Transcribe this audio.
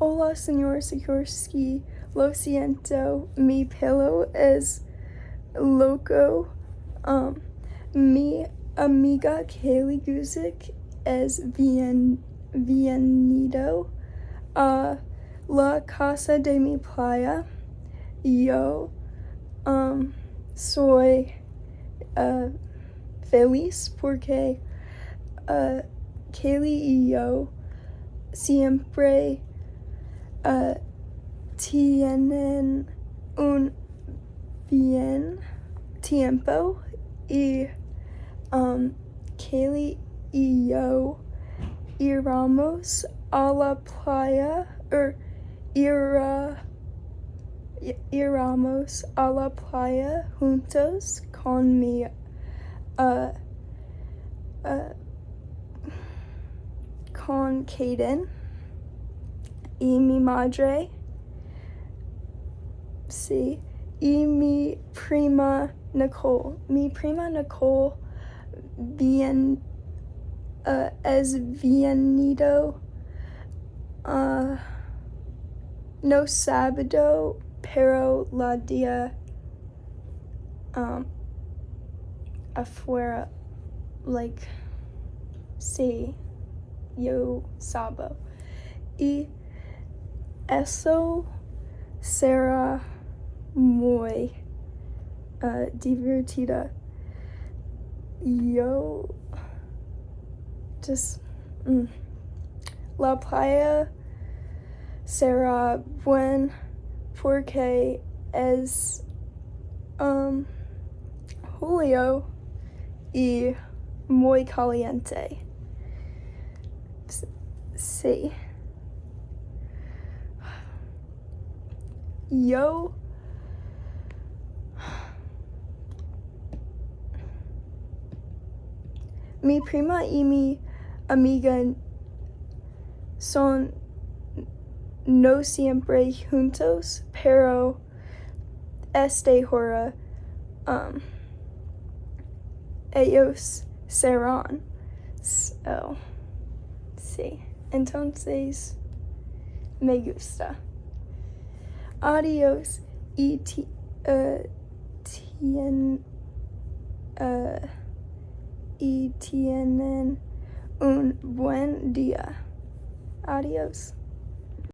Hola, señor Sikorsky. Lo siento. Mi pelo es loco. Mi amiga Kaylee Guzik es veninido a la casa de mi playa. Yo soy feliz porque Kaylee y yo siempre tienen un bien tiempo y Kaylee y yo iremos a la playa iremos a la playa juntos con mi con Kaden y mi madre, sí, y mi prima Nicole. Mi prima Nicole es venido no sábado, pero la día afuera, like, sí, yo sabo. Y eso será muy divertida. Yo just la playa será buen porque es julio y muy caliente. Sí. Yo mi prima y mi amiga son no siempre juntos, pero este hora ellos serán. So, sí. Entonces, me gusta. Adiós y tienen un buen día. Adiós.